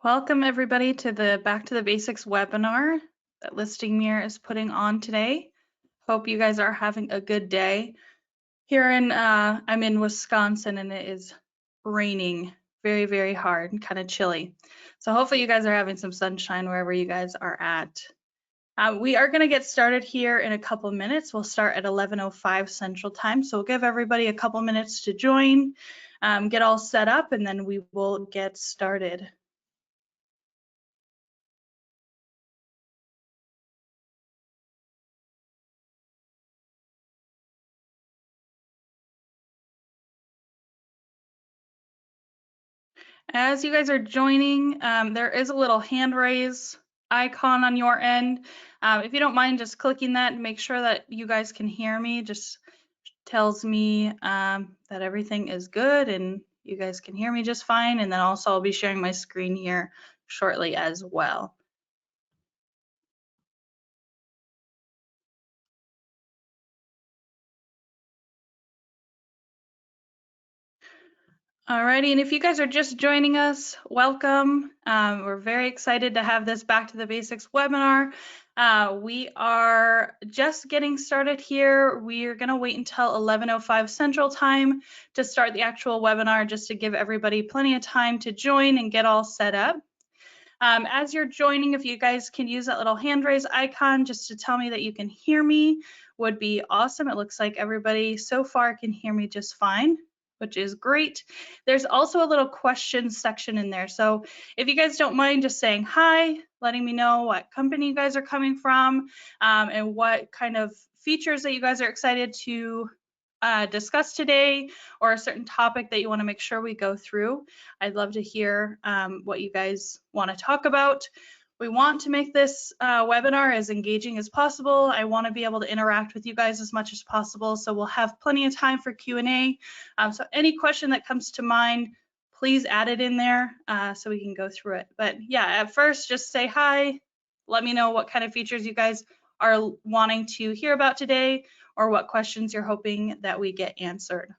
Welcome everybody to the Back to the Basics webinar that Listing Mirror is putting on today. Hope you guys are having a good day. Here I'm in Wisconsin and it is raining very, very hard and kind of chilly. So hopefully you guys are having some sunshine wherever you guys are at. We are going to get started here in a couple minutes. We'll start at 11:05 Central Time. So we'll give everybody a couple minutes to join, get all set up, and then we will get started. As you guys are joining, there is a little hand raise icon on your end. If you don't mind just clicking that and make sure that you guys can hear me, just tells me that everything is good and you guys can hear me just fine. And then also I'll be sharing my screen here shortly as well. Alrighty, and if you guys are just joining us, welcome. We're very excited to have this Back to the Basics webinar. We are just getting started here. We are going to wait until 11:05 Central Time to start the actual webinar, just to give everybody plenty of time to join and get all set up. As you're joining, if you guys can use that little hand raise icon just to tell me that you can hear me, would be awesome. It looks like everybody so far can hear me just fine, which is great. There's also a little questions section in there. So if you guys don't mind just saying hi, letting me know what company you guys are coming from, and what kind of features that you guys are excited to discuss today, or a certain topic that you want to make sure we go through. I'd love to hear what you guys want to talk about. We want to make this webinar as engaging as possible. I want to be able to interact with you guys as much as possible, so we'll have plenty of time for Q&A. So any question that comes to mind, please add it in there so we can go through it. But yeah, at first, just say hi. Let me know what kind of features you guys are wanting to hear about today, or what questions you're hoping that we get answered.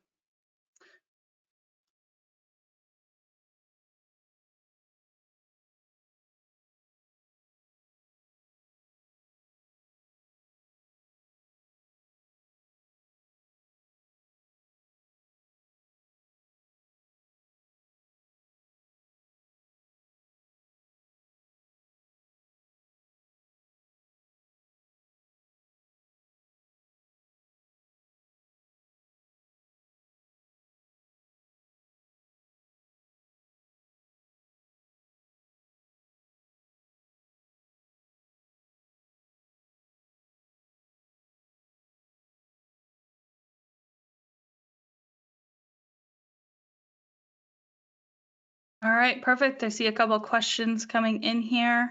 All right, perfect. I see a couple of questions coming in here.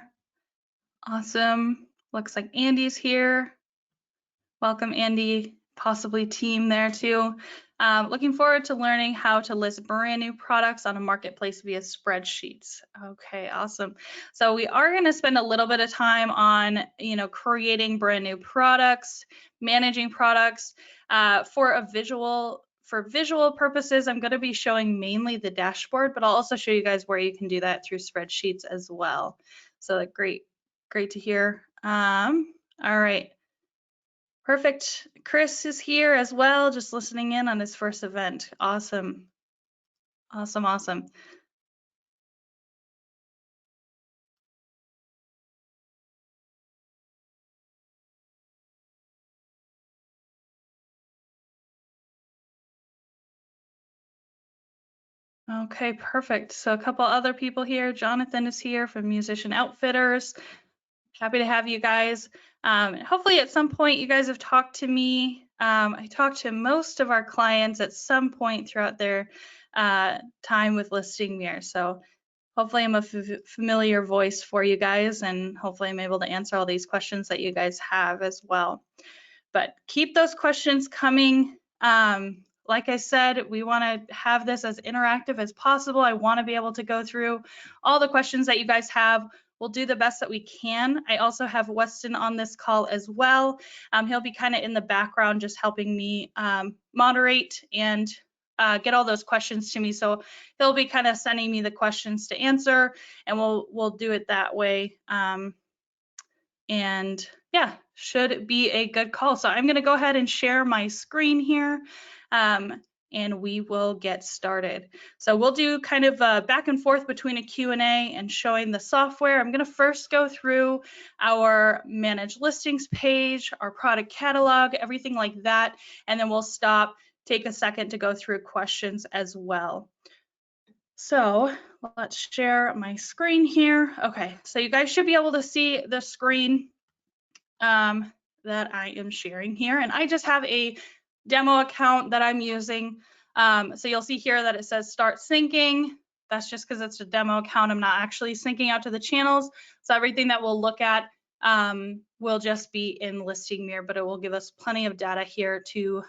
Awesome. Looks like Andy's here. Welcome, Andy. Possibly team there too. Looking forward to learning how to list brand new products on a marketplace via spreadsheets. Okay, awesome. So we are going to spend a little bit of time on, creating brand new products, managing products. For visual purposes, I'm going to be showing mainly the dashboard, but I'll also show you guys where you can do that through spreadsheets as well. So great to hear. All right. Perfect. Chris is here as well, just listening in on his first event. Awesome. Awesome. Okay, perfect. So a couple other people here. Jonathan is here from Musician Outfitters. Happy to have you guys. Hopefully at some point you guys have talked to me. I talked to most of our clients at some point throughout their time with Listing Mirror. So hopefully I'm a familiar voice for you guys, and hopefully I'm able to answer all these questions that you guys have as well. But keep those questions coming. Like I said, we want to have this as interactive as possible. I want to be able to go through all the questions that you guys have. We'll do the best that we can. I also have Weston on this call as well. He'll be kind of in the background, just helping me moderate and get all those questions to me. So he'll be kind of sending me the questions to answer, and we'll do it that way. And yeah, should be a good call. So I'm going to go ahead and share my screen here, and we will get started. So we'll do kind of a back and forth between a Q&A and showing the software. I'm going to first go through our manage listings page, our product catalog, everything like that, and then we'll stop, take a second to go through questions as well. So let's share my screen here. Okay, so you guys should be able to see the screen that I am sharing here, and I just have a demo account that I'm using. So you'll see here that it says start syncing. That's just because it's a demo account. I'm not actually syncing out to the channels. So everything that we'll look at will just be in Listing Mirror, but it will give us plenty of data here to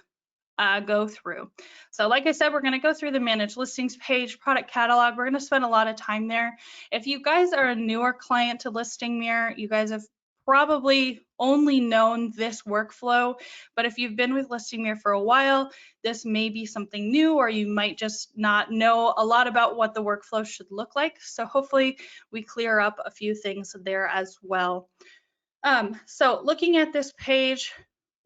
go through. So like I said, we're going to go through the manage listings page, product catalog. We're going to spend a lot of time there. If you guys are a newer client to Listing Mirror, you guys have probably only known this workflow, but if you've been with Listing Mirror for a while, this may be something new, or you might just not know a lot about what the workflow should look like. So hopefully we clear up a few things there as well. So looking at this page,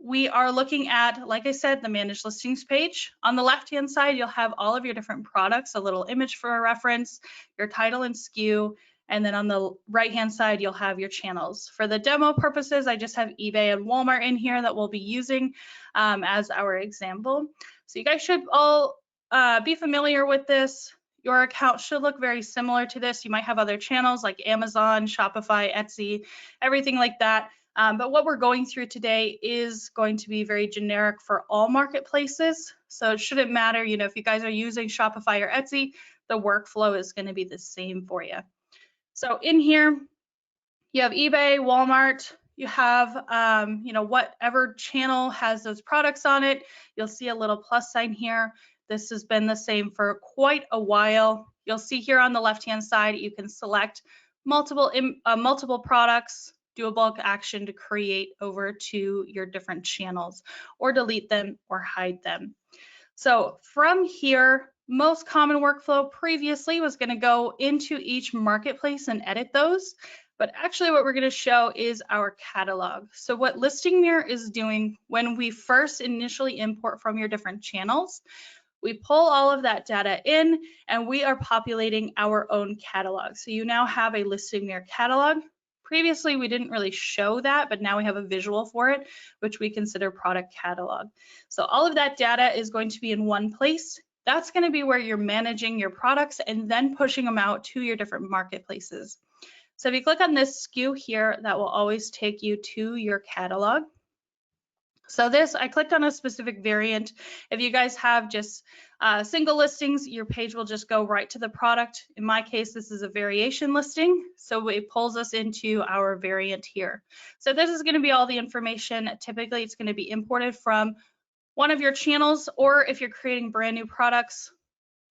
we are looking at, like I said, the manage listings page. On the left-hand side, you'll have all of your different products, a little image for a reference, your title and SKU, and then on the right-hand side, you'll have your channels. For the demo purposes, I just have eBay and Walmart in here that we'll be using as our example. So you guys should all be familiar with this. Your account should look very similar to this. You might have other channels like Amazon, Shopify, Etsy, everything like that. But what we're going through today is going to be very generic for all marketplaces. So it shouldn't matter, you know, if you guys are using Shopify or Etsy, the workflow is going to be the same for you. So in here, you have eBay, Walmart, you have, you know, whatever channel has those products on it. You'll see a little plus sign here. This has been the same for quite a while. You'll see here on the left-hand side, you can select multiple products, do a bulk action to create over to your different channels, or delete them or hide them. So from here, most common workflow previously was going to go into each marketplace and edit those. But actually what we're going to show is our catalog. So what Listing Mirror is doing when we first initially import from your different channels, we pull all of that data in and we are populating our own catalog. So you now have a Listing Mirror catalog. Previously, we didn't really show that, but now we have a visual for it, which we consider product catalog. So all of that data is going to be in one place. That's going to be where you're managing your products and then pushing them out to your different marketplaces. So if you click on this SKU here, that will always take you to your catalog. So this, I clicked on a specific variant. If you guys have just single listings, your page will just go right to the product. In my case, this is a variation listing, so it pulls us into our variant here. So this is going to be all the information. Typically, it's going to be imported from one of your channels, or if you're creating brand new products,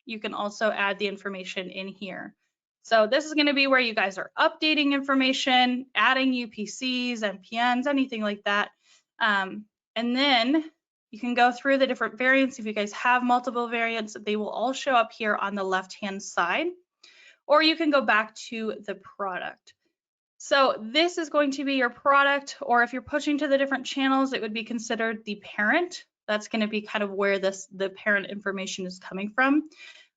you can also add the information in here. So this is going to be where you guys are updating information, adding UPCs, MPNs, anything like that. And then you can go through the different variants. If you guys have multiple variants, they will all show up here on the left-hand side, or you can go back to the product. So this is going to be your product, or if you're pushing to the different channels, it would be considered the parent. That's going to be kind of where the parent information is coming from.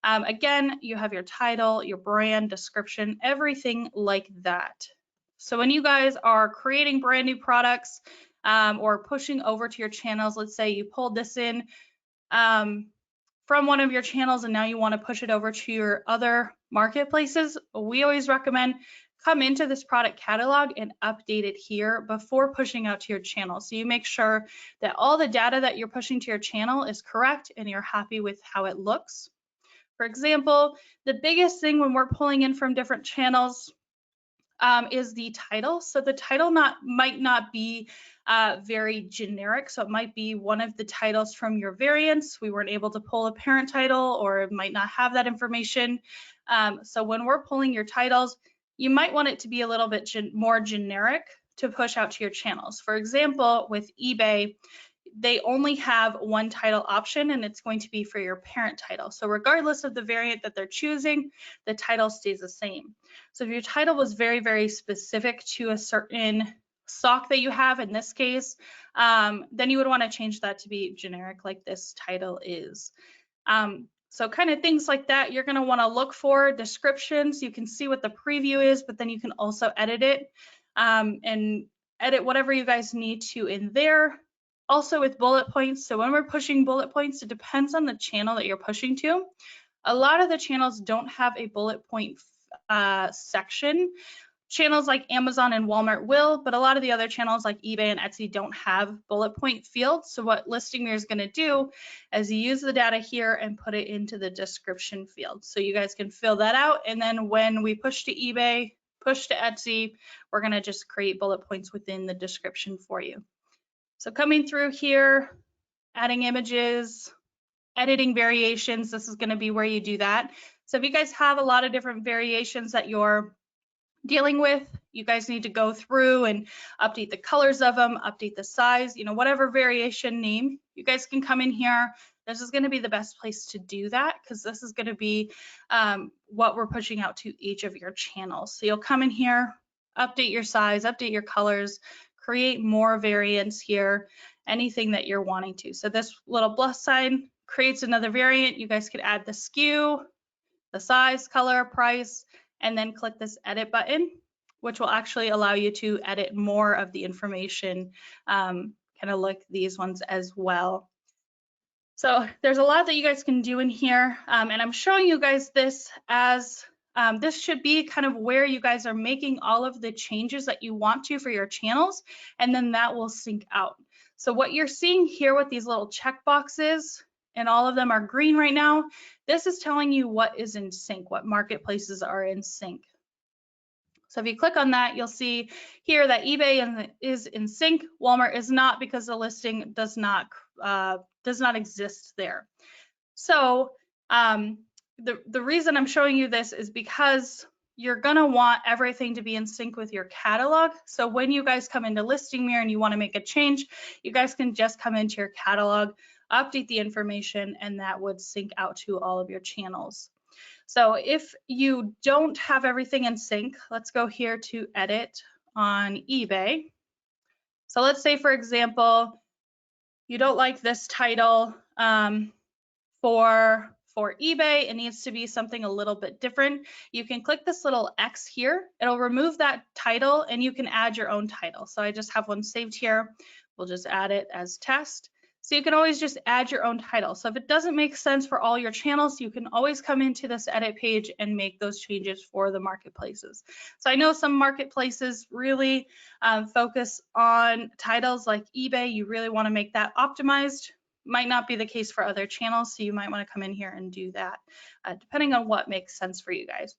Again, you have your title, your brand, description, everything like that. So when you guys are creating brand new products, or pushing over to your channels, let's say you pulled this in from one of your channels and now you want to push it over to your other marketplaces, we always recommend come into this product catalog and update it here before pushing out to your channel. So you make sure that all the data that you're pushing to your channel is correct and you're happy with how it looks. For example, the biggest thing when we're pulling in from different channels is the title. So the title might not be very generic. So it might be one of the titles from your variants. We weren't able to pull a parent title, or it might not have that information. So when we're pulling your titles, you might want it to be a little bit more generic to push out to your channels. For example, with eBay, they only have one title option, and it's going to be for your parent title. So regardless of the variant that they're choosing, the title stays the same. So if your title was very, very specific to a certain stock that you have, in this case, then you would want to change that to be generic like this title is. So kind of things like that, you're going to want to look for descriptions. You can see what the preview is, but then you can also edit it and edit whatever you guys need to in there. Also with bullet points, so when we're pushing bullet points, it depends on the channel that you're pushing to. A lot of the channels don't have a bullet point section. Channels like Amazon and Walmart will, but a lot of the other channels like eBay and Etsy don't have bullet point fields. So what Listing Mirror is going to do is use the data here and put it into the description field. So you guys can fill that out. And then when we push to eBay, push to Etsy, we're going to just create bullet points within the description for you. So coming through here, adding images, editing variations, this is going to be where you do that. So if you guys have a lot of different variations that you're dealing with, you guys need to go through and update the colors of them, update the size, you know, whatever variation name, you guys can come in here. This is going to be the best place to do that because this is going to be what we're pushing out to each of your channels. So you'll come in here, update your size, update your colors, create more variants here, anything that you're wanting to. So this little plus sign creates another variant. You guys could add the SKU, the size, color, price, and then click this edit button, which will actually allow you to edit more of the information, kind of like these ones as well. So there's a lot that you guys can do in here, and I'm showing you guys this as this should be kind of where you guys are making all of the changes that you want to for your channels, and then that will sync out. So what you're seeing here with these little check boxes, and all of them are green right now, this is telling you what is in sync, what marketplaces are in sync. So if you click on that, you'll see here that eBay is in sync. Walmart is not because the listing does not exist there. So the reason I'm showing you this is because you're gonna want everything to be in sync with your catalog. So when you guys come into Listing Mirror and you want to make a change, you guys can just come into your catalog, update the information, and that would sync out to all of your channels. So if you don't have everything in sync, let's go here to edit on eBay. So let's say, for example, you don't like this title for eBay, it needs to be something a little bit different. You can click this little X here. It'll remove that title and you can add your own title. So I just have one saved here. We'll just add it as test. So you can always just add your own title. So if it doesn't make sense for all your channels, you can always come into this edit page and make those changes for the marketplaces. So I know some marketplaces really focus on titles like eBay. You really want to make that optimized. Might not be the case for other channels, so you might want to come in here and do that, depending on what makes sense for you guys.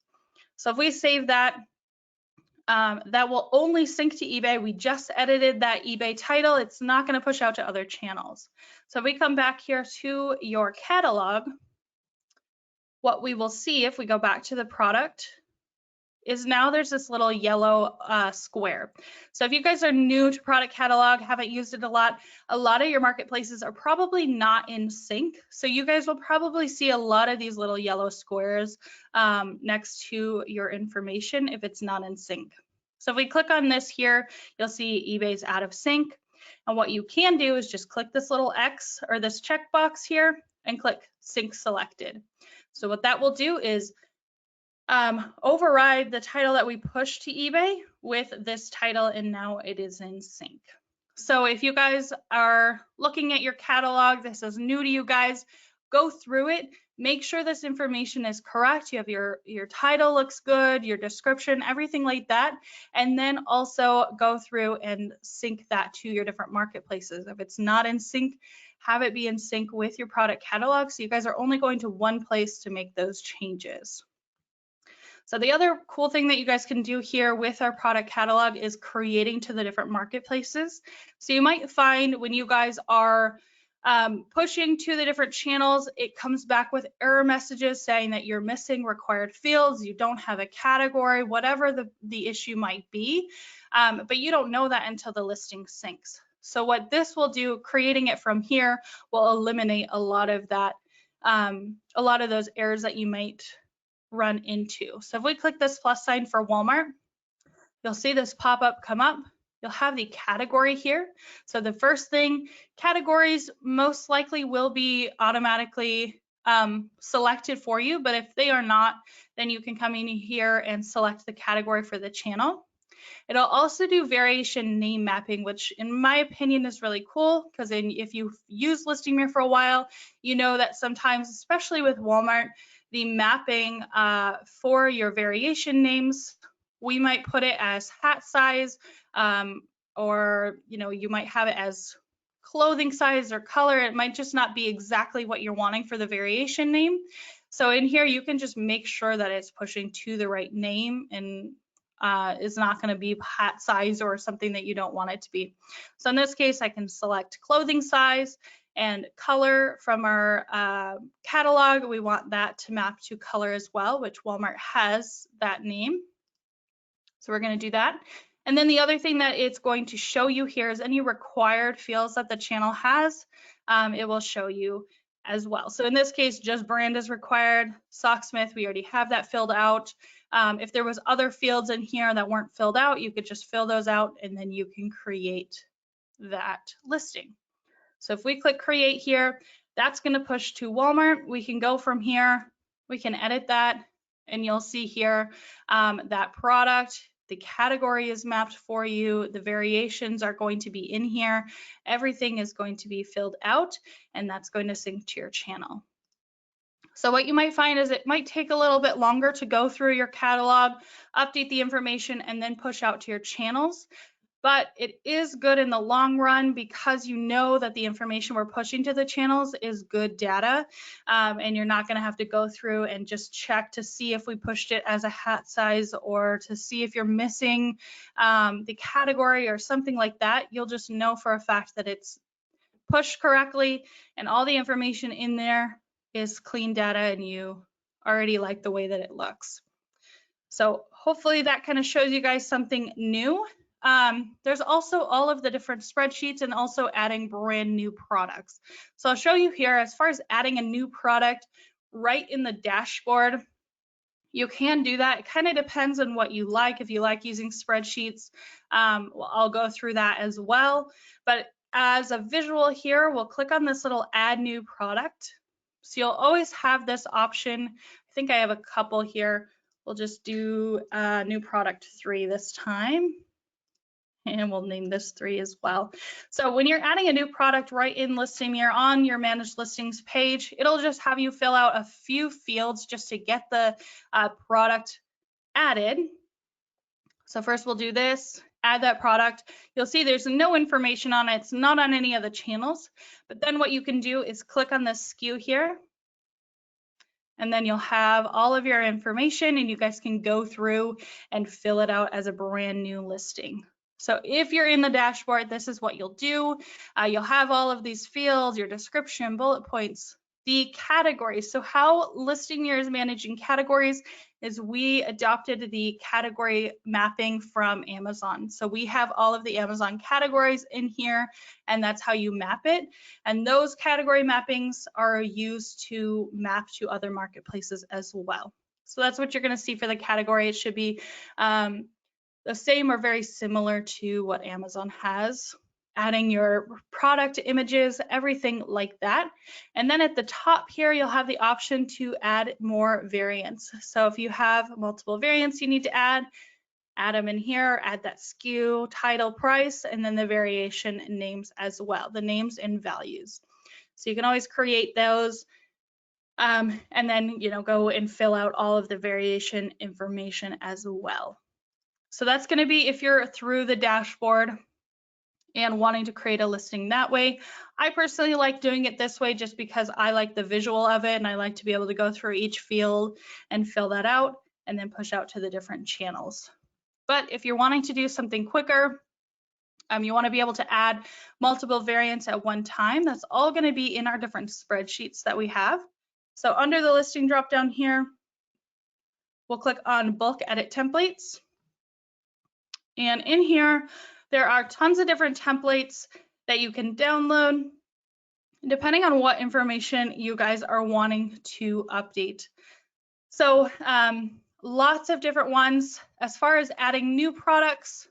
So if we save that, that will only sync to eBay. We just edited that eBay title. It's not going to push out to other channels. So if we come back here to your catalog, what we will see if we go back to the product is now there's this little yellow square. So if you guys are new to product catalog, haven't used it a lot of your marketplaces are probably not in sync. So you guys will probably see a lot of these little yellow squares next to your information if it's not in sync. So if we click on this here, you'll see eBay's out of sync. And what you can do is just click this little X or this checkbox here and click sync selected. So what that will do is override the title that we pushed to eBay with this title, and now it is in sync. So if you guys are looking at your catalog, this is new to you guys, go through it, make sure this information is correct. You have your title looks good, your description, everything like that, and then also go through and sync that to your different marketplaces. If it's not in sync, have it be in sync with your product catalog, so you guys are only going to one place to make those changes. So the other cool thing that you guys can do here with our product catalog is creating to the different marketplaces. So you might find when you guys are pushing to the different channels, it comes back with error messages saying that you're missing required fields, you don't have a category, whatever the issue might be, but you don't know that until the listing syncs. So what this will do, creating it from here, will eliminate a lot of that, a lot of those errors that you might run into. So if we click this plus sign for Walmart, you'll see this pop-up come up. You'll have the category here. So the first thing, categories most likely will be automatically selected for you, but if they are not, then you can come in here and select the category for the channel. It'll also do variation name mapping, which in my opinion is really cool, because if you've used Listing Mirror for a while, you know that sometimes, especially with Walmart, the mapping for your variation names, we might put it as hat size, or you might have it as clothing size or color. It might just not be exactly what you're wanting for the variation name. So in here, you can just make sure that it's pushing to the right name and is not going to be hat size or something that you don't want it to be. So in this case, I can select clothing size and color from our catalog. We want that to map to color as well, which Walmart has that name. So we're going to do that. And then the other thing that it's going to show you here is any required fields that the channel has. It will show you as well. So in this case, just brand is required. Socksmith, we already have that filled out. If there was other fields in here that weren't filled out, you could just fill those out and then you can create that listing. So if we click create here, that's going to push to Walmart. We can go from here, we can edit that, and you'll see here that product, the category is mapped for you, the variations are going to be in here, everything is going to be filled out, and that's going to sync to your channel. So what you might find is it might take a little bit longer to go through your catalog, update the information, and then push out to your channels. But it is good in the long run because you know that the information we're pushing to the channels is good data, and you're not going to have to go through and just check to see if we pushed it as a hat size or to see if you're missing the category or something like that. You'll just know for a fact that it's pushed correctly and all the information in there is clean data and you already like the way that it looks. So hopefully that kind of shows you guys something new. There's also all of the different spreadsheets and also adding brand new products. So I'll show you here as far as adding a new product right in the dashboard. You can do that. It kind of depends on what you like. If you like using spreadsheets, well, I'll go through that as well. But as a visual here, we'll click on this little add new product. So you'll always have this option. I think I have a couple here. We'll just do new product 3 this time. And we'll name this 3 as well. So when you're adding a new product right in Listing Mirror on your Managed Listings page, it'll just have you fill out a few fields just to get the product added. So first we'll do this, add that product. You'll see there's no information on it. It's not on any of the channels. But then what you can do is click on this SKU here. And then you'll have all of your information and you guys can go through and fill it out as a brand new listing. So if you're in the dashboard, this is what you'll do. You'll have all of these fields, your description, bullet points, the categories. So how Listing Mirror is managing categories is we adopted the category mapping from Amazon. So we have all of the Amazon categories in here, and that's how you map it. And those category mappings are used to map to other marketplaces as well. So that's what you're going to see for the category. It should be the same or very similar to what Amazon has, adding your product images, everything like that. And then at the top here, you'll have the option to add more variants. So if you have multiple variants you need to add them in here, add that SKU, title, price, and then the variation names as well, the names and values. So you can always create those and then, go and fill out all of the variation information as well. So that's going to be if you're through the dashboard and wanting to create a listing that way. I personally like doing it this way just because I like the visual of it and I like to be able to go through each field and fill that out and then push out to the different channels. But if you're wanting to do something quicker, you want to be able to add multiple variants at one time, that's all going to be in our different spreadsheets that we have. So under the listing drop down here, we'll click on bulk edit templates. And in here, there are tons of different templates that you can download, depending on what information you guys are wanting to update. So lots of different ones. As far as adding new products,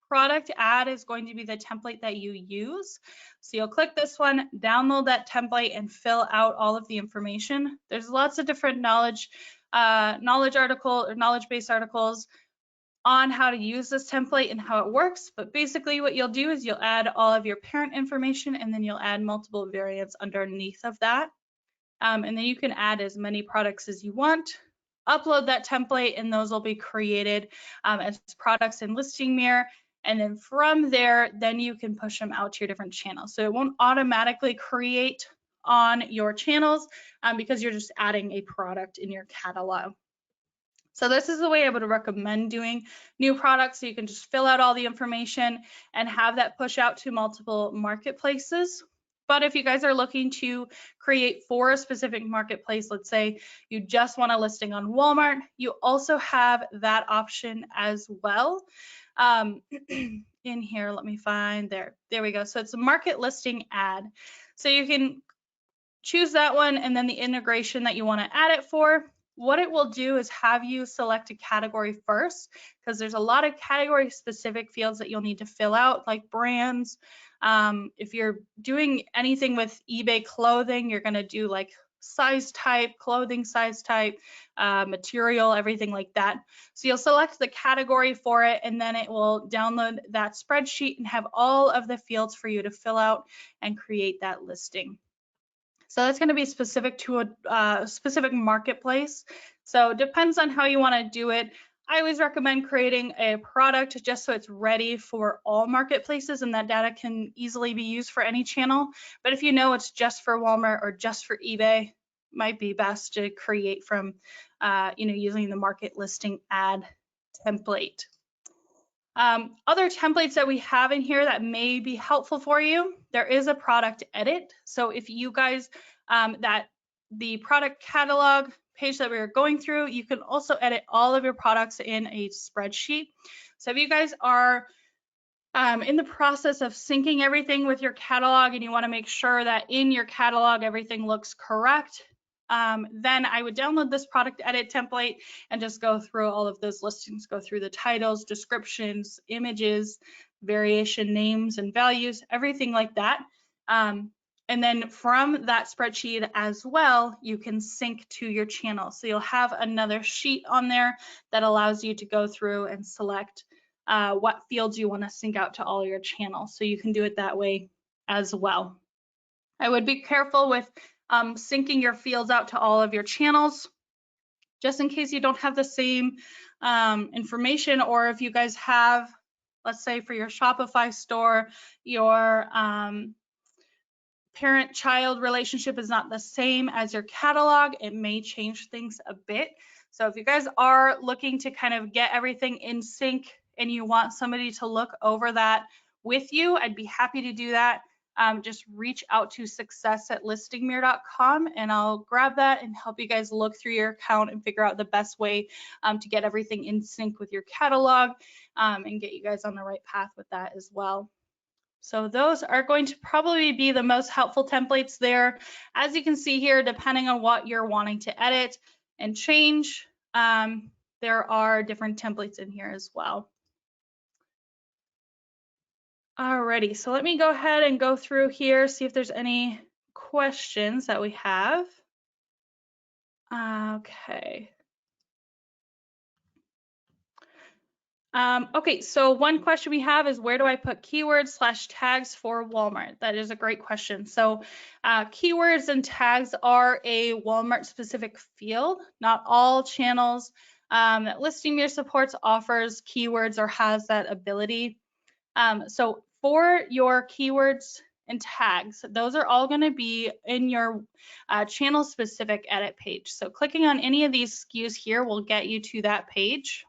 product add is going to be the template that you use. So you'll click this one, download that template, and fill out all of the information. There's lots of different knowledge article or knowledge-based articles on how to use this template and how it works. But basically what you'll do is you'll add all of your parent information, and then you'll add multiple variants underneath of that. And then you can add as many products as you want, upload that template, and those will be created as products in Listing Mirror. And then from there, then you can push them out to your different channels. So it won't automatically create on your channels because you're just adding a product in your catalog. So this is the way I would recommend doing new products. So you can just fill out all the information and have that push out to multiple marketplaces. But if you guys are looking to create for a specific marketplace, let's say you just want a listing on Walmart, you also have that option as well. In here, let me find there we go. So it's a market listing ad. So you can choose that one and then the integration that you want to add it for. What it will do is have you select a category first, because there's a lot of category specific fields that you'll need to fill out, like brands. If you're doing anything with eBay clothing, you're going to do like size type, clothing size type, material, everything like that. So you'll select the category for it, and then it will download that spreadsheet and have all of the fields for you to fill out and create that listing. So that's going to be specific to a specific marketplace. So it depends on how you want to do it. I always recommend creating a product just so it's ready for all marketplaces and that data can easily be used for any channel. But if you know it's just for Walmart or just for eBay, it might be best to create from using the market listing ad template. Other templates that we have in here that may be helpful for you, there is a product edit. So if you guys, the product catalog page that we were going through, you can also edit all of your products in a spreadsheet. So if you guys are in the process of syncing everything with your catalog and you want to make sure that in your catalog everything looks correct, then I would download this product edit template and just go through all of those listings, go through the titles, descriptions, images, variation names and values, everything like that. And then from that spreadsheet as well, you can sync to your channel. So you'll have another sheet on there that allows you to go through and select what fields you want to sync out to all your channels. So you can do it that way as well. I would be careful with syncing your fields out to all of your channels, just in case you don't have the same information, or if you guys have, let's say for your Shopify store, your parent-child relationship is not the same as your catalog, it may change things a bit. So if you guys are looking to kind of get everything in sync and you want somebody to look over that with you, I'd be happy to do that. Just reach out to success@listingmirror.com and I'll grab that and help you guys look through your account and figure out the best way to get everything in sync with your catalog and get you guys on the right path with that as well. So those are going to probably be the most helpful templates there. As you can see here, depending on what you're wanting to edit and change, there are different templates in here as well. Alrighty, so let me go ahead and go through here, see if there's any questions that we have. Okay. Okay, so one question we have is, where do I put keywords/tags for Walmart? That is a great question. So keywords and tags are a Walmart specific field. Not all channels that Listing Mirror supports offers keywords or has that ability. So for your keywords and tags, those are all going to be in your channel specific edit page. So clicking on any of these SKUs here will get you to that page.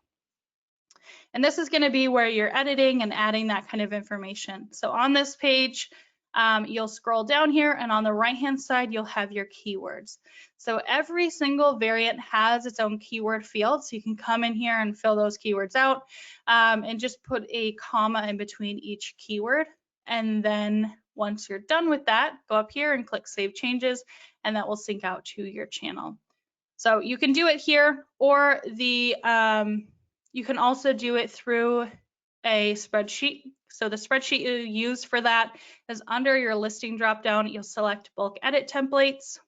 And this is going to be where you're editing and adding that kind of information. So on this page, you'll scroll down here and on the right-hand side, you'll have your keywords. So every single variant has its own keyword field. So you can come in here and fill those keywords out and just put a comma in between each keyword. And then Once you're done with that, go up here and click Save Changes, and that will sync out to your channel. So you can do it here, or you can also do it through a spreadsheet. So the spreadsheet you use for that is under your listing dropdown. You'll select bulk edit templates.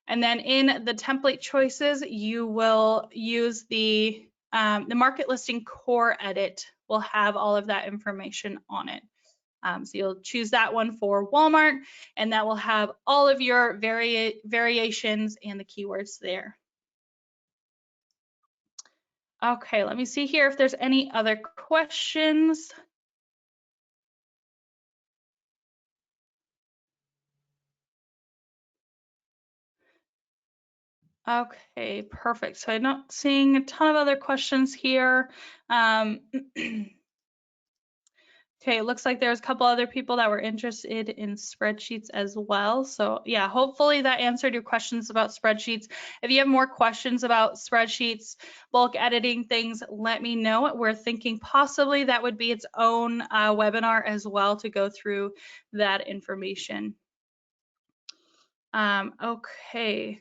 And then in the template choices, you will use the market listing core edit will have all of that information on it. So you'll choose that one for Walmart, and that will have all of your variations and the keywords there. Okay, let me see here if there's any other questions. Okay, perfect. So I'm not seeing a ton of other questions here. Okay, it looks like there's a couple other people that were interested in spreadsheets as well. So yeah, hopefully that answered your questions about spreadsheets. If you have more questions about spreadsheets, bulk editing things, let me know. We're thinking possibly that would be its own webinar as well to go through that information. Okay,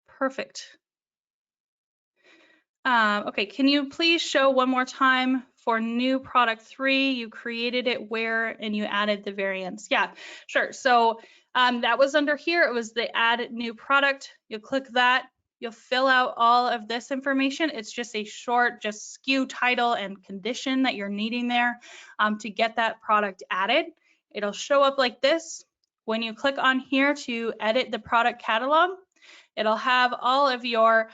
perfect. Okay, can you please show one more time for new product 3, you created it where and you added the variants? Yeah, sure. So that was under here. It was the add new product. You'll click that. You'll fill out all of this information. It's just a short, just SKU title and condition that you're needing there to get that product added. It'll show up like this. When you click on here to edit the product catalog, it'll have all of your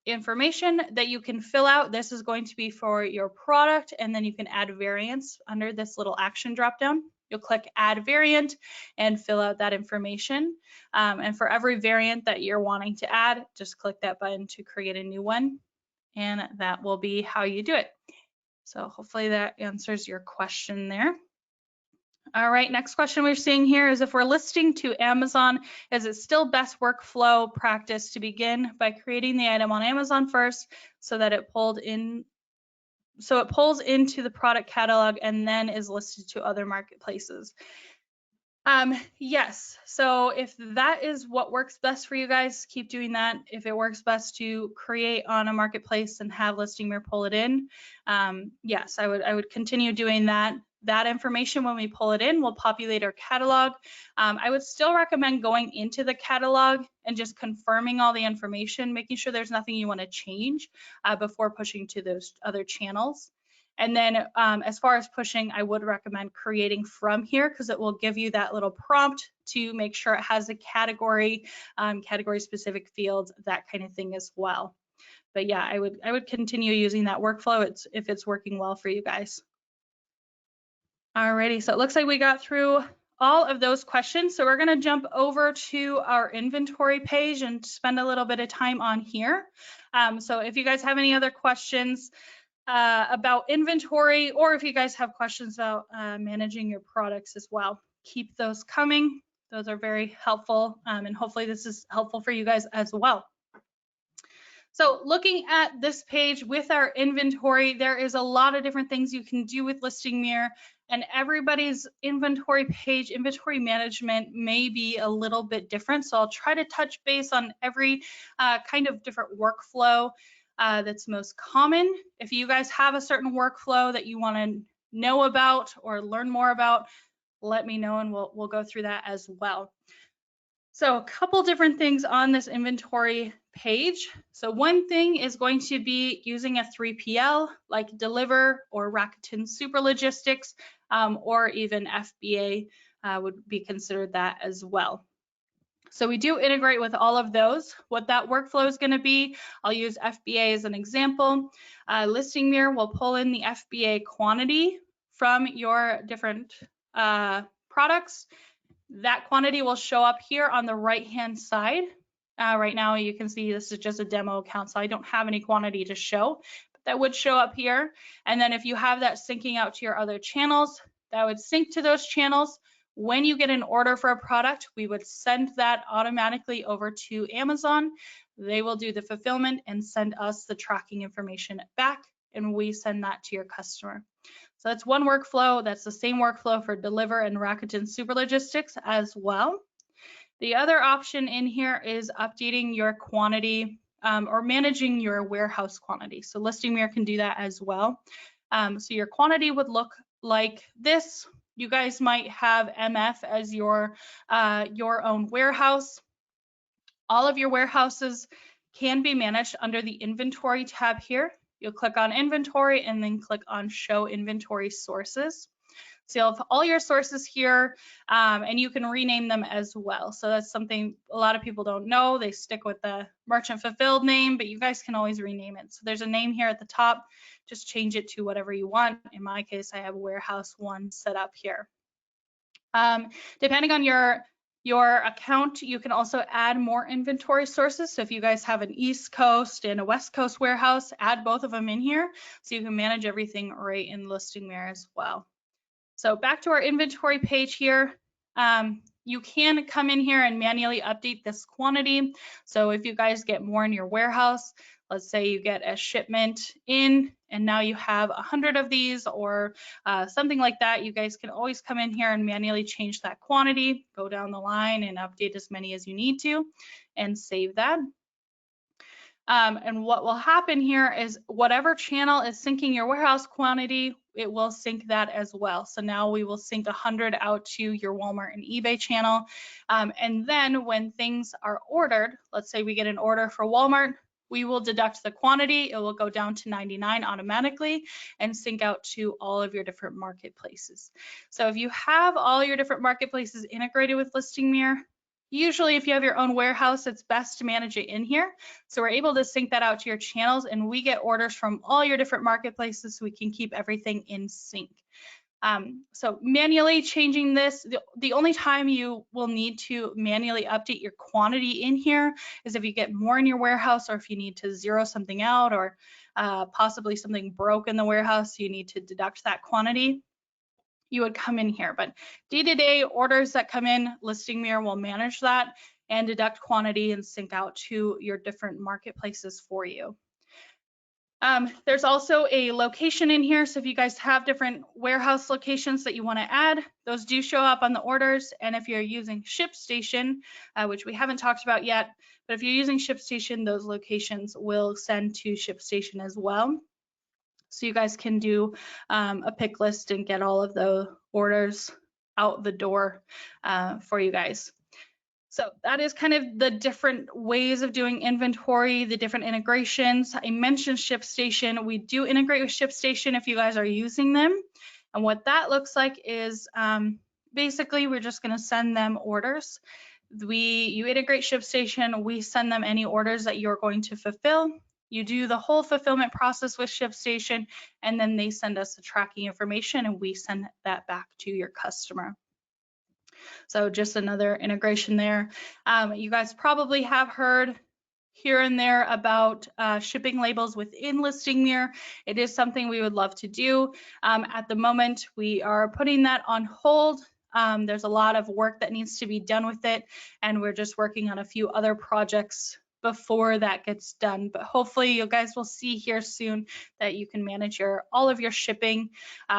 information that you can fill out. This is going to be for your product, and then you can add variants under this little action dropdown. You'll click add variant and fill out that information. And for every variant that you're wanting to add, just click that button to create a new one. And that will be how you do it. So hopefully that answers your question there. All right, next question we're seeing here is if we're listing to Amazon, is it still best workflow practice to begin by creating the item on Amazon first so that it pulls into the product catalog and then is listed to other marketplaces? Yes, so if that is what works best for you guys, keep doing that. If it works best to create on a marketplace and have Listing Mirror pull it in, yes, I would continue doing that. That information, when we pull it in, will populate our catalog. I would still recommend going into the catalog and just confirming all the information, making sure there's nothing you want to change before pushing to those other channels. And then as far as pushing, I would recommend creating from here because it will give you that little prompt to make sure it has a category, category specific fields, that kind of thing as well. But yeah, I would continue using that workflow if it's working well for you guys. Alrighty, so it looks like we got through all of those questions. So we're going to jump over to our inventory page and spend a little bit of time on here. So if you guys have any other questions about inventory, or if you guys have questions about managing your products as well, keep those coming. Those are very helpful, and hopefully this is helpful for you guys as well. So looking at this page with our inventory, there is a lot of different things you can do with Listing Mirror, and everybody's inventory page, inventory management may be a little bit different. So I'll try to touch base on every kind of different workflow that's most common. If you guys have a certain workflow that you want to know about or learn more about, let me know and we'll go through that as well. So a couple different things on this inventory page. So one thing is going to be using a 3PL like Deliver or Rakuten Super Logistics, or even FBA would be considered that as well. So we do integrate with all of those. What that workflow is going to be, I'll use FBA as an example. Listing Mirror will pull in the FBA quantity from your different products. That quantity will show up here on the right-hand side. Right now you can see this is just a demo account, so I don't have any quantity to show, but that would show up here. And then if you have that syncing out to your other channels, that would sync to those channels. When you get an order for a product, we would send that automatically over to Amazon. They will do the fulfillment and send us the tracking information back, and we send that to your customer. So that's one workflow. That's the same workflow for Deliver and Rakuten Super Logistics as well. The other option in here is updating your quantity or managing your warehouse quantity. So Listing Mirror can do that as well. So your quantity would look like this. You guys might have MF as your own warehouse. All of your warehouses can be managed under the Inventory tab here. You'll click on Inventory and then click on Show Inventory Sources. So you'll have all your sources here, and you can rename them as well. So that's something a lot of people don't know. They stick with the merchant fulfilled name, but you guys can always rename it. So there's a name here at the top. Just change it to whatever you want. In my case, I have Warehouse 1 set up here. Depending on your account, you can also add more inventory sources. So if you guys have an East Coast and a West Coast warehouse, add both of them in here so you can manage everything right in Listing Mirror as well. So back to our inventory page here. You can come in here and manually update this quantity. So if you guys get more in your warehouse, let's say you get a shipment in and now you have 100 of these or something like that, you guys can always come in here and manually change that quantity, go down the line and update as many as you need to and save that. And what will happen here is whatever channel is syncing your warehouse quantity, it will sync that as well. So now we will sync 100 out to your Walmart and eBay channel. And then when things are ordered, let's say we get an order for Walmart, we will deduct the quantity. It will go down to 99 automatically and sync out to all of your different marketplaces. So if you have all your different marketplaces integrated with Listing Mirror, usually if you have your own warehouse, it's best to manage it in here. So we're able to sync that out to your channels and we get orders from all your different marketplaces so we can keep everything in sync. So manually changing this, the only time you will need to manually update your quantity in here is if you get more in your warehouse or if you need to zero something out or possibly something broke in the warehouse, so you need to deduct that quantity. You would come in here, but day-to-day orders that come in, Listing Mirror will manage that and deduct quantity and sync out to your different marketplaces for you. There's also a location in here. So if you guys have different warehouse locations that you want to add, those do show up on the orders. And if you're using ShipStation, which we haven't talked about yet, but if you're using ShipStation, those locations will send to ShipStation as well. So you guys can do a pick list and get all of the orders out the door for you guys. So that is kind of the different ways of doing inventory, the different integrations. I mentioned ShipStation. We do integrate with ShipStation if you guys are using them. And what that looks like is basically we're just going to send them orders. You integrate ShipStation, we send them any orders that you're going to fulfill. You do the whole fulfillment process with ShipStation, and then they send us the tracking information and we send that back to your customer. So just another integration there. You guys probably have heard here and there about shipping labels within Listing Mirror. It is something we would love to do. At the moment, we are putting that on hold. There's a lot of work that needs to be done with it, and we're just working on a few other projects before that gets done. But hopefully you guys will see here soon that you can manage all of your shipping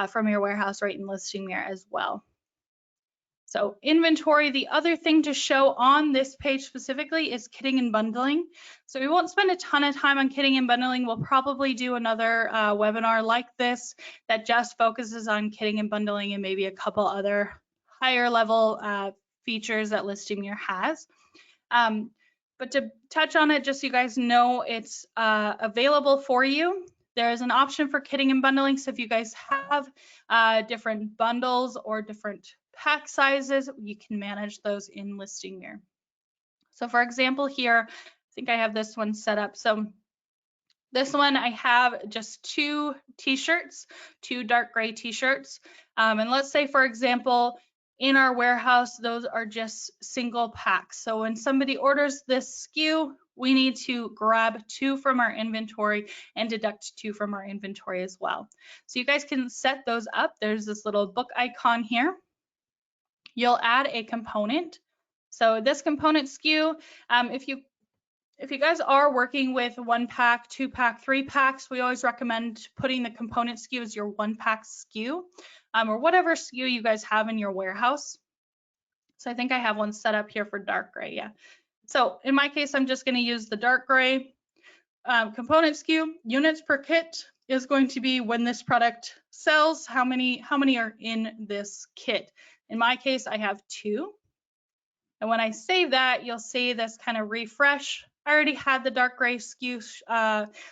from your warehouse right in Listing Mirror as well. So inventory, the other thing to show on this page specifically is kitting and bundling. So we won't spend a ton of time on kitting and bundling. We'll probably do another webinar like this that just focuses on kitting and bundling and maybe a couple other higher level features that Listing Mirror has. But to touch on it, just so you guys know, it's available for you. There's an option for kitting and bundling. So if you guys have different bundles or different pack sizes, you can manage those in Listing Mirror. So for example here, I think I have this one set up. So this one I have just 2 t-shirts, 2 dark gray t-shirts. And let's say for example, in our warehouse, those are just single packs. So when somebody orders this SKU, we need to grab 2 from our inventory and deduct 2 from our inventory as well. So you guys can set those up. There's this little book icon here. You'll add a component. So this component SKU, if you if you guys are working with 1-pack, 2-pack, 3-packs, we always recommend putting the component SKU as your 1-pack SKU, or whatever SKU you guys have in your warehouse. So I think I have one set up here for dark gray, yeah. So in my case, I'm just going to use the dark gray component SKU. Units per kit is going to be when this product sells, how many are in this kit. In my case, I have 2. And when I save that, you'll see this kind of refresh. I already had the dark gray SKU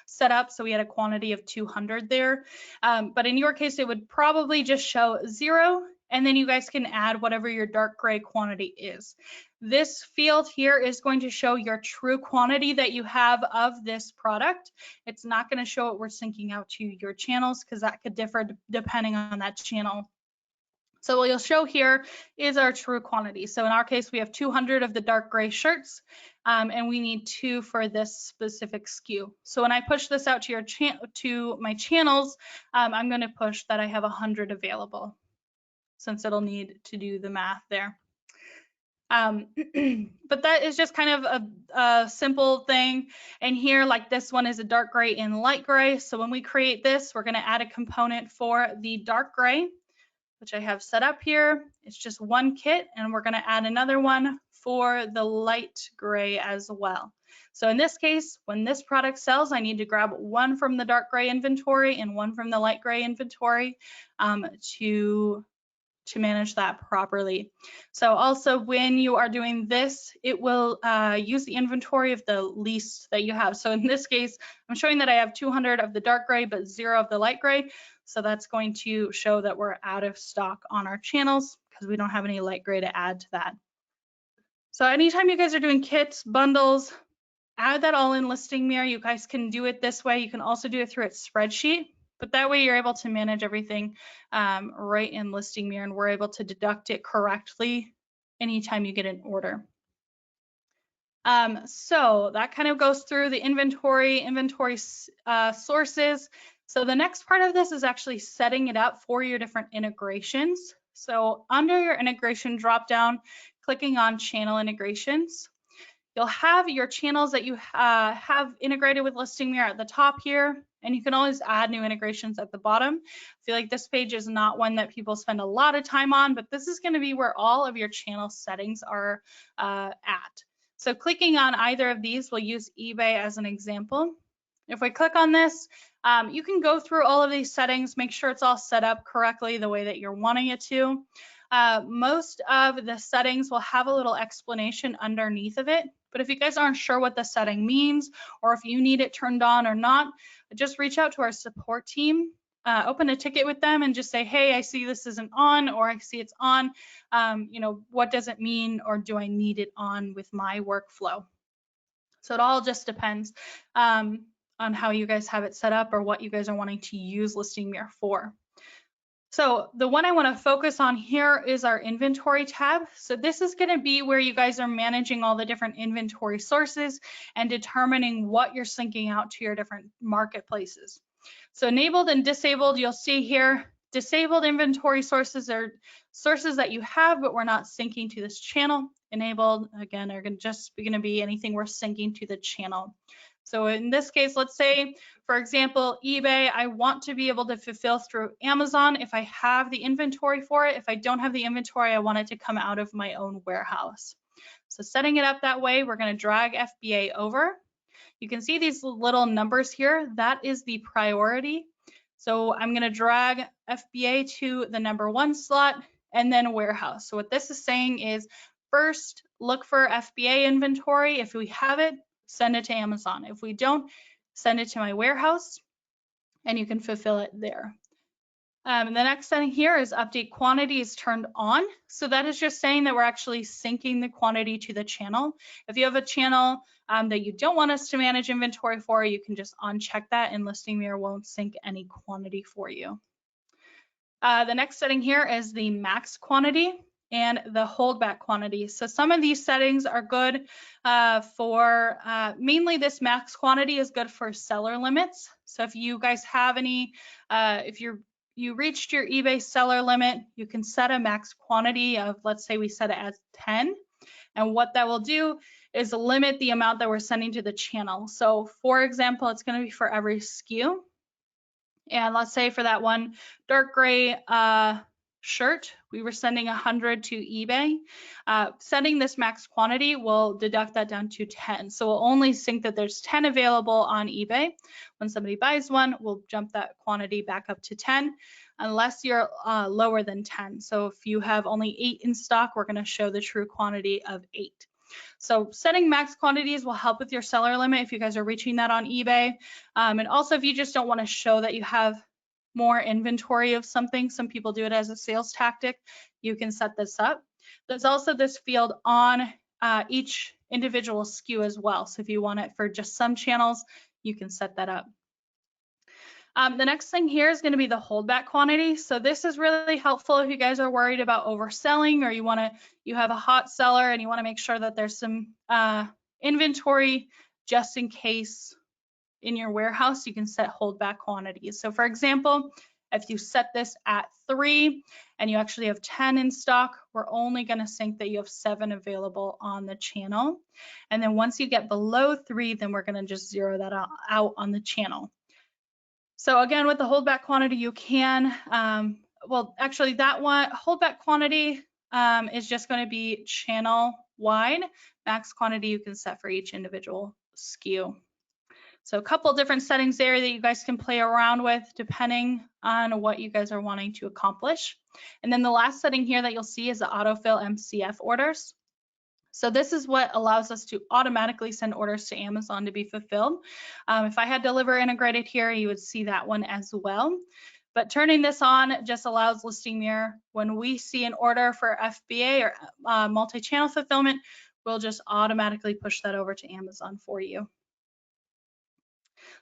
set up, so we had a quantity of 200 there. But in your case, it would probably just show 0, and then you guys can add whatever your dark gray quantity is. This field here is going to show your true quantity that you have of this product. It's not going to show what we're syncing out to your channels, because that could differ depending on that channel. So what you'll show here is our true quantity. So in our case, we have 200 of the dark gray shirts, and we need 2 for this specific SKU. So when I push this out to my channels, I'm going to push that I have 100 available, since it'll need to do the math there. But that is just kind of a simple thing. And here, like this one is a dark gray and light gray. So when we create this, we're going to add a component for the dark gray, which I have set up here. It's just one kit, and we're going to add another one for the light gray as well. So in this case, when this product sells, I need to grab one from the dark gray inventory and one from the light gray inventory to manage that properly. So also when you are doing this, it will use the inventory of the least that you have. So in this case, I'm showing that I have 200 of the dark gray, but 0 of the light gray. So that's going to show that we're out of stock on our channels because we don't have any light gray to add to that. So anytime you guys are doing kits, bundles, add that all in Listing Mirror. You guys can do it this way. You can also do it through its spreadsheet, but that way you're able to manage everything right in Listing Mirror, and we're able to deduct it correctly anytime you get an order. So that kind of goes through the inventory sources. So the next part of this is actually setting it up for your different integrations. So under your integration dropdown, clicking on channel integrations, you'll have your channels that you have integrated with Listing Mirror at the top here, and you can always add new integrations at the bottom. I feel like this page is not one that people spend a lot of time on, but this is going to be where all of your channel settings are at. So clicking on either of these, we'll use eBay as an example. If we click on this, you can go through all of these settings, make sure it's all set up correctly the way that you're wanting it to. Most of the settings will have a little explanation underneath of it, but if you guys aren't sure what the setting means, or if you need it turned on or not, just reach out to our support team, open a ticket with them and just say, hey, I see this isn't on, or I see it's on, you know, what does it mean, or do I need it on with my workflow? So it all just depends on how you guys have it set up or what you guys are wanting to use Listing Mirror for. So the one I want to focus on here is our inventory tab. So this is going to be where you guys are managing all the different inventory sources and determining what you're syncing out to your different marketplaces. So enabled and disabled, you'll see here, disabled inventory sources are sources that you have, but we're not syncing to this channel. Enabled, again, are going to be anything we're syncing to the channel. So in this case, let's say, for example, eBay, I want to be able to fulfill through Amazon if I have the inventory for it. If I don't have the inventory, I want it to come out of my own warehouse. So setting it up that way, we're going to drag FBA over. You can see these little numbers here. That is the priority. So I'm going to drag FBA to the number 1 slot and then warehouse. So what this is saying is first look for FBA inventory. If we have it, send it to Amazon. If we don't, send it to my warehouse and you can fulfill it there. The next setting here is update quantities turned on. So that is just saying that we're actually syncing the quantity to the channel. If you have a channel that you don't want us to manage inventory for, you can just uncheck that and Listing Mirror won't sync any quantity for you. The next setting here is the max quantity and the holdback quantity. So some of these settings are good for, mainly this max quantity is good for seller limits. So if you guys have any, if you reached your eBay seller limit, you can set a max quantity of, let's say we set it as 10. And what that will do is limit the amount that we're sending to the channel. So for example, it's going to be for every SKU. And let's say for that one dark gray shirt, we were sending 100 to eBay. Setting this max quantity will deduct that down to 10. So we'll only sync that there's 10 available on eBay. When somebody buys one, we'll jump that quantity back up to 10, unless you're lower than 10. So if you have only 8 in stock, we're going to show the true quantity of 8. So setting max quantities will help with your seller limit if you guys are reaching that on eBay. And also if you just don't want to show that you have more inventory of something, some people do it as a sales tactic, you can set this up. There's also this field on each individual SKU as well. So if you want it for just some channels, you can set that up. The next thing here is going to be the holdback quantity. So this is really helpful if you guys are worried about overselling, or you have a hot seller and you want to make sure that there's some inventory just in case in your warehouse. You can set holdback quantities. So for example, if you set this at 3 and you actually have 10 in stock, we're only going to sync that you have 7 available on the channel. And then once you get below 3, then we're going to just zero that out on the channel. So again, with the holdback quantity, you can, well, actually that one, holdback quantity is just going to be channel wide. Max quantity you can set for each individual SKU. So a couple different settings there that you guys can play around with depending on what you guys are wanting to accomplish. And then the last setting here that you'll see is the Autofill Mcf Orders. So this is what allows us to automatically send orders to Amazon to be fulfilled. If I had Deliver integrated here, you would see that one as well. But turning this on just allows Listing Mirror, when we see an order for FBA or multi-channel fulfillment, we'll just automatically push that over to Amazon for you.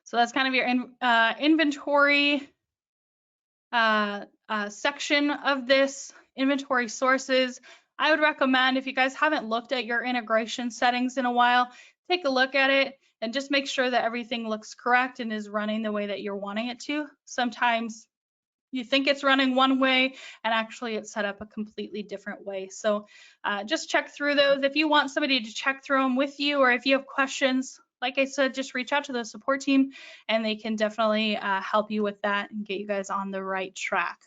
So that's kind of your inventory section of this, inventory sources. I would recommend, if you guys haven't looked at your integration settings in a while, take a look at it and just make sure that everything looks correct and is running the way that you're wanting it to. Sometimes you think it's running one way and actually it's set up a completely different way. So just check through those. If you want somebody to check through them with you, or if you have questions, like I said, just reach out to the support team and they can definitely help you with that and get you guys on the right track.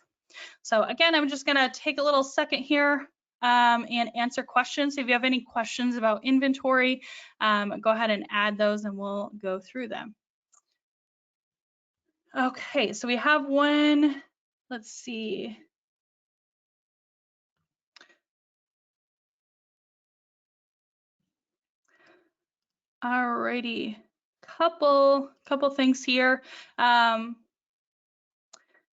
So again, I'm just gonna take a little second here and answer questions. If you have any questions about inventory, go ahead and add those and we'll go through them. Okay, so we have one, let's see. Alrighty, couple things here.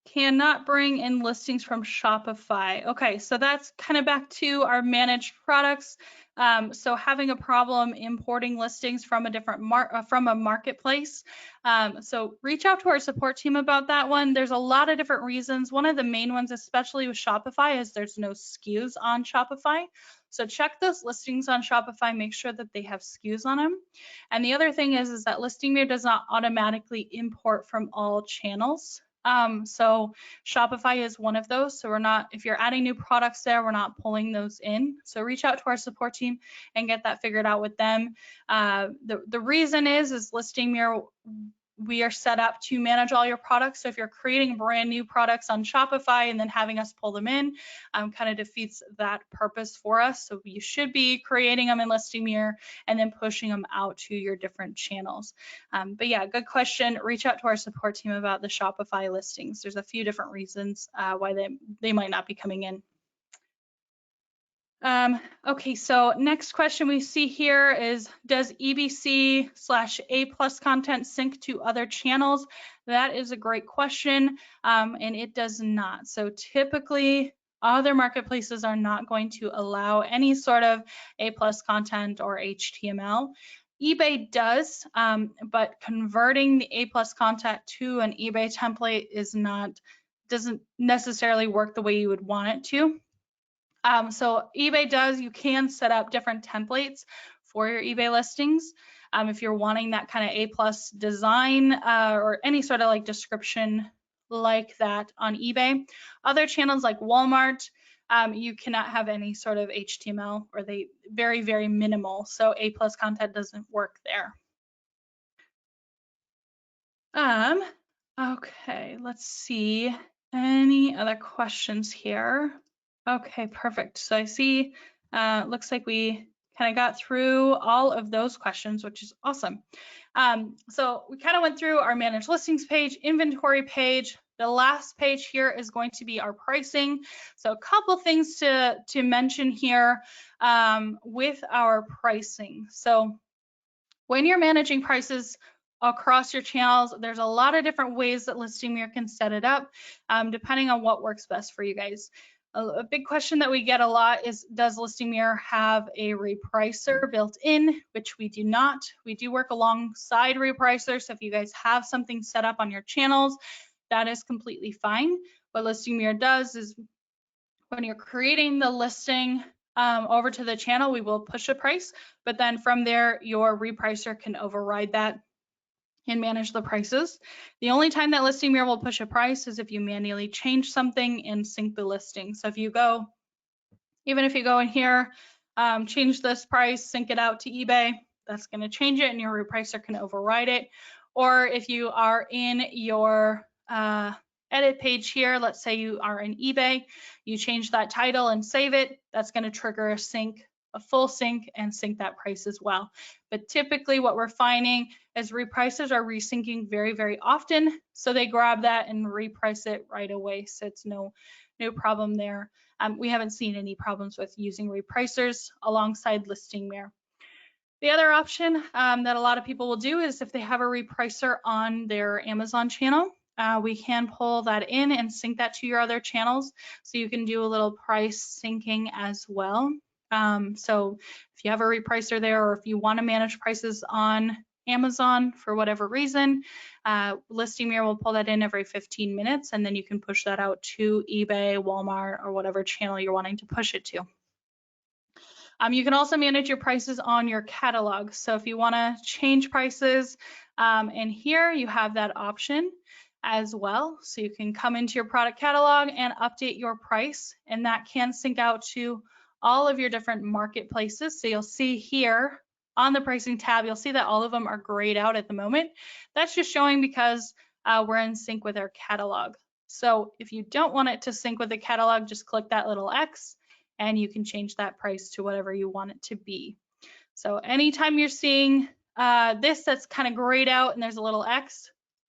Cannot bring in listings from Shopify. Okay, so that's kind of back to our managed products. So having a problem importing listings from a different marketplace. So reach out to our support team about that one. There's a lot of different reasons. One of the main ones, especially with Shopify, is there's no SKUs on Shopify. So check those listings on Shopify, make sure that they have SKUs on them. And the other thing is that Listing Mirror does not automatically import from all channels. So Shopify is one of those. So if you're adding new products there, we're not pulling those in. So reach out to our support team and get that figured out with them. The reason is Listing Mirror, we are set up to manage all your products. So if you're creating brand new products on Shopify and then having us pull them in, kind of defeats that purpose for us. So you should be creating them in Listing Mirror and then pushing them out to your different channels. But yeah, good question. Reach out to our support team about the Shopify listings. There's a few different reasons why they might not be coming in. Okay, so next question we see here is, does EBC/A+ content sync to other channels? That is a great question, and it does not. So typically, other marketplaces are not going to allow any sort of A+ content or HTML. eBay does, but converting the A+ content to an eBay template doesn't necessarily work the way you would want it to. So eBay does, you can set up different templates for your eBay listings. If you're wanting that kind of A+ design or any sort of like description like that on eBay. Other channels like Walmart, you cannot have any sort of HTML, or they very, very minimal. So A+ content doesn't work there. Okay, let's see. Any other questions here? Okay, perfect. So I see, looks like we kind of got through all of those questions, which is awesome. So we kind of went through our managed listings page, inventory page. The last page here is going to be our pricing. So a couple things to mention here with our pricing. So when you're managing prices across your channels, there's a lot of different ways that Listing Mirror can set it up, depending on what works best for you guys. A big question that we get a lot is, does Listing Mirror have a Repricer built in? Which we do not. We do work alongside Repricer, so if you guys have something set up on your channels, that is completely fine. What Listing Mirror does is, when you're creating the listing over to the channel, we will push a price, but then from there, your Repricer can override that and manage the prices. The only time that Listing Mirror will push a price is if you manually change something and sync the listing. So if you go, even if you go in here, change this price, sync it out to eBay, that's going to change it and your Repricer can override it. Or if you are in your edit page here, let's say you are in eBay, you change that title and save it, that's going to trigger a sync, a full sync, and sync that price as well. But typically what we're finding is Repricers are resyncing very, very often, so they grab that and reprice it right away, so it's no problem there. We haven't seen any problems with using Repricers alongside Listing Mirror. The other option that a lot of people will do is if they have a Repricer on their Amazon channel, we can pull that in and sync that to your other channels, so you can do a little price syncing as well. So if you have a Repricer there, or if you want to manage prices on Amazon for whatever reason, Listing Mirror will pull that in every 15 minutes, and then you can push that out to eBay, Walmart, or whatever channel you're wanting to push it to. You can also manage your prices on your catalog. So if you want to change prices, and here you have that option as well. So you can come into your product catalog and update your price, and that can sync out to all of your different marketplaces. So you'll see here on the pricing tab, you'll see that all of them are grayed out at the moment. That's just showing because we're in sync with our catalog. So if you don't want it to sync with the catalog, just click that little X and you can change that price to whatever you want it to be. So anytime you're seeing this that's kind of grayed out and there's a little X,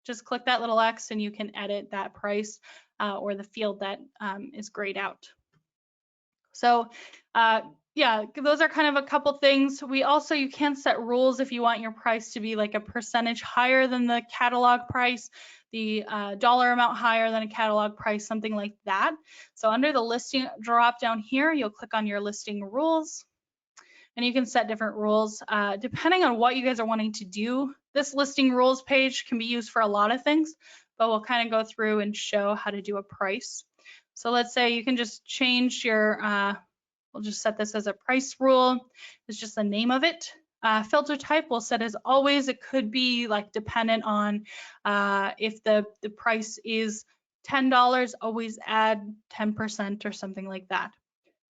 just click that little X and you can edit that price or the field that is grayed out. So yeah, those are kind of a couple things. You can set rules if you want your price to be like a percentage higher than the catalog price, the dollar amount higher than a catalog price, something like that. So under the listing drop down here, you'll click on your listing rules and you can set different rules depending on what you guys are wanting to do. This listing rules page can be used for a lot of things, but we'll kind of go through and show how to do a price. So let's say you can just change your, we'll just set this as a price rule. It's just the name of it. Filter type we'll set as always. It could be like dependent on if the price is $10, always add 10% or something like that.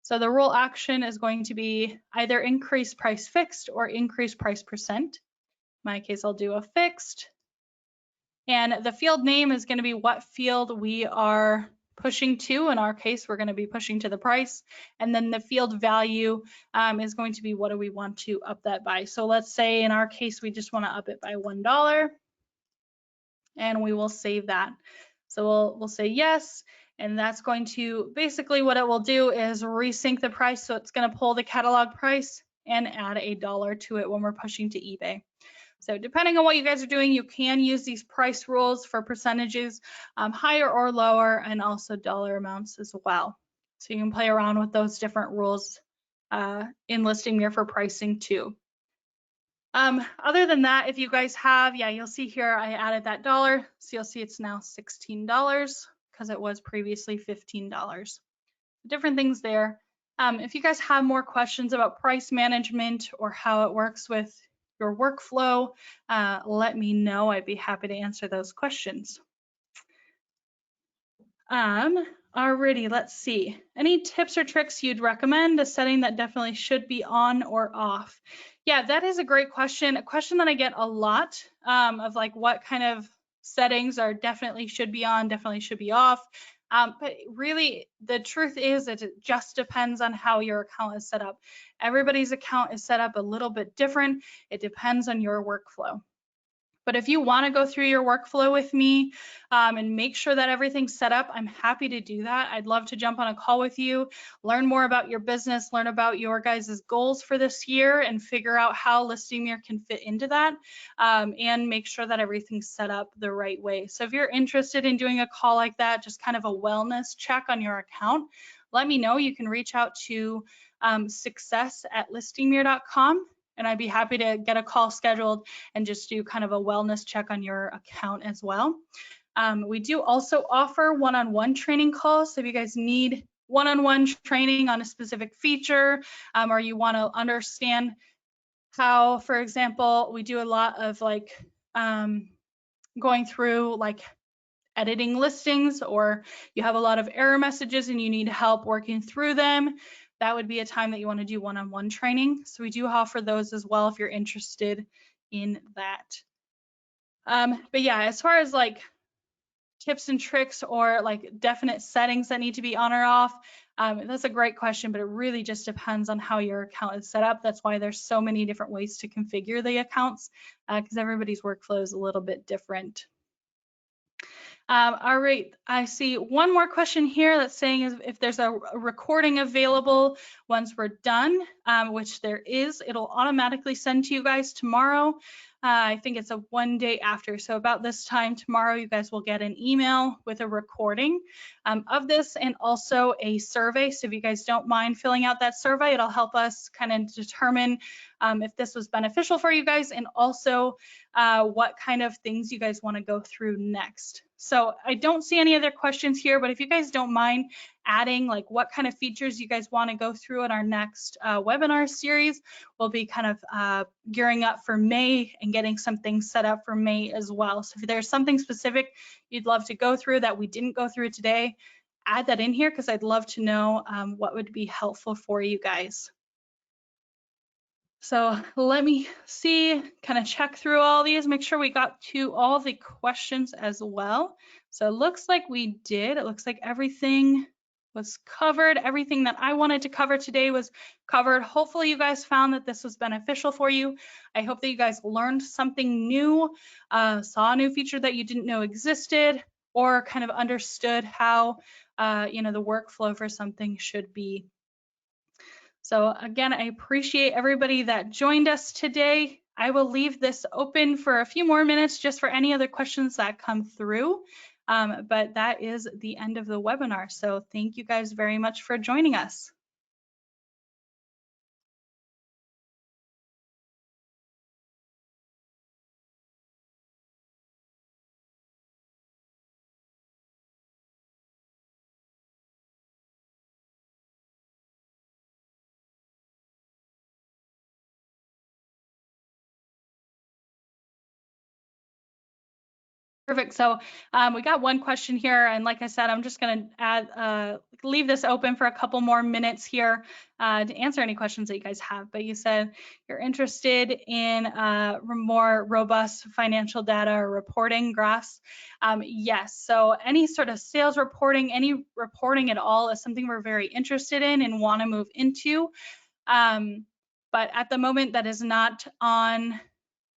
So the rule action is going to be either increase price fixed or increase price percent. In my case, I'll do a fixed. And the field name is going to be what field we are pushing to. In our case, we're going to be pushing to the price. And then the field value is going to be what do we want to up that by. So let's say in our case, we just want to up it by $1 and we will save that. So we'll say yes. And that's going to, basically what it will do is resync the price. So it's going to pull the catalog price and add $1 to it when we're pushing to eBay. So depending on what you guys are doing, you can use these price rules for percentages, higher or lower, and also dollar amounts as well. So you can play around with those different rules in Listing Mirror for pricing too. Other than that, if you guys have, you'll see here I added that dollar. So you'll see it's now $16 because it was previously $15. Different things there. If you guys have more questions about price management or how it works with your workflow, let me know. I'd be happy to answer those questions. All Alrighty, let's see. Any tips or tricks you'd recommend? A setting that definitely should be on or off? Yeah, that is a great question. A question that I get a lot of like what kind of settings are definitely should be on, definitely should be off. But really, the truth is that it just depends on how your account is set up. Everybody's account is set up a little bit different. It depends on your workflow. But if you want to go through your workflow with me and make sure that everything's set up, I'm happy to do that. I'd love to jump on a call with you, learn more about your business, learn about your guys' goals for this year, and figure out how Listing Mirror can fit into that and make sure that everything's set up the right way. So if you're interested in doing a call like that, just kind of a wellness check on your account, let me know. You can reach out to success@listingmirror.com. And I'd be happy to get a call scheduled and just do kind of a wellness check on your account as well. We do also offer one-on-one training calls. So if you guys need one-on-one training on a specific feature or you want to understand how, for example, we do a lot of like going through like editing listings, or you have a lot of error messages and you need help working through them, that would be a time that you want to do one-on-one training. So we do offer those as well if you're interested in that. But yeah, as far as like tips and tricks or like definite settings that need to be on or off, that's a great question, but it really just depends on how your account is set up. That's why there's so many different ways to configure the accounts because everybody's workflow is a little bit different. All right, I see one more question here that's saying if there's a recording available once we're done, which there is, it'll automatically send to you guys tomorrow. I think it's a 1 day after. So about this time tomorrow, you guys will get an email with a recording of this and also a survey. So if you guys don't mind filling out that survey, it'll help us kind of determine if this was beneficial for you guys and also what kind of things you guys want to go through next. So I don't see any other questions here, but if you guys don't mind adding like what kind of features you guys want to go through in our next webinar series, we'll be kind of gearing up for May and getting some things set up for May as well. So if there's something specific you'd love to go through that we didn't go through today, add that in here because I'd love to know what would be helpful for you guys. So let me see, kind of check through all these, make sure we got to all the questions as well. So it looks like we did. It looks like everything was covered. Everything that I wanted to cover today was covered. Hopefully you guys found that this was beneficial for you. I hope that you guys learned something new, saw a new feature that you didn't know existed, or kind of understood how the workflow for something should be. So again, I appreciate everybody that joined us today. I will leave this open for a few more minutes just for any other questions that come through. But that is the end of the webinar. So thank you guys very much for joining us. Perfect. So we got one question here, and like I said, I'm just going to leave this open for a couple more minutes here to answer any questions that you guys have. But you said you're interested in more robust financial data or reporting graphs. Yes. So any sort of sales reporting, any reporting at all is something we're very interested in and want to move into. But at the moment, that is not on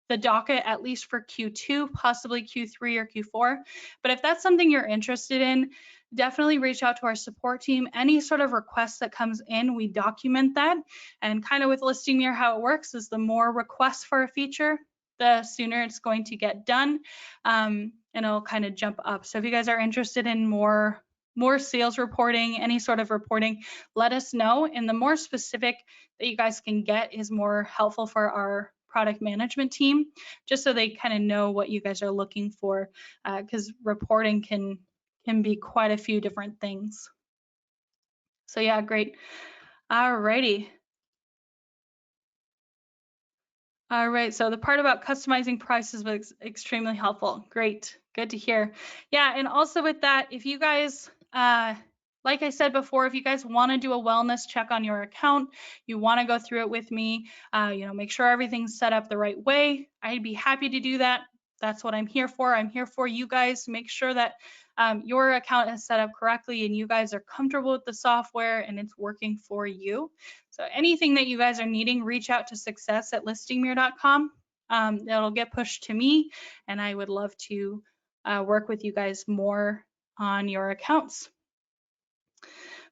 the docket, at least for Q2, possibly Q3 or Q4. But if that's something you're interested in, definitely reach out to our support team. Any sort of request that comes in, we document that. And kind of with Listing Mirror, how it works is the more requests for a feature, the sooner it's going to get done, and it'll kind of jump up. So if you guys are interested in more sales reporting, any sort of reporting, let us know. And the more specific that you guys can get is more helpful for our product management team, just so they kind of know what you guys are looking for, because reporting can be quite a few different things. So yeah, great. Alrighty. All right, so the part about customizing prices was extremely helpful. Great, good to hear. Yeah, and also with that, if you guys Like I said before, if you guys want to do a wellness check on your account, you want to go through it with me, make sure everything's set up the right way, I'd be happy to do that. That's what I'm here for. I'm here for you guys to make sure that your account is set up correctly and you guys are comfortable with the software and it's working for you. So anything that you guys are needing, reach out to success@listingmirror.com. It'll get pushed to me and I would love to work with you guys more on your accounts.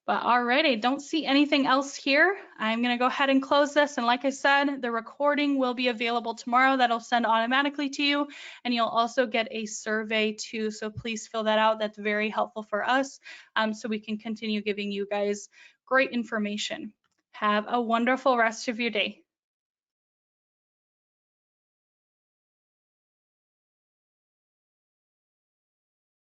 But alrighty, don't see anything else here. I'm gonna go ahead and close this. And like I said, the recording will be available tomorrow. That'll send automatically to you. And you'll also get a survey too. So please fill that out. That's very helpful for us so we can continue giving you guys great information. Have a wonderful rest of your day.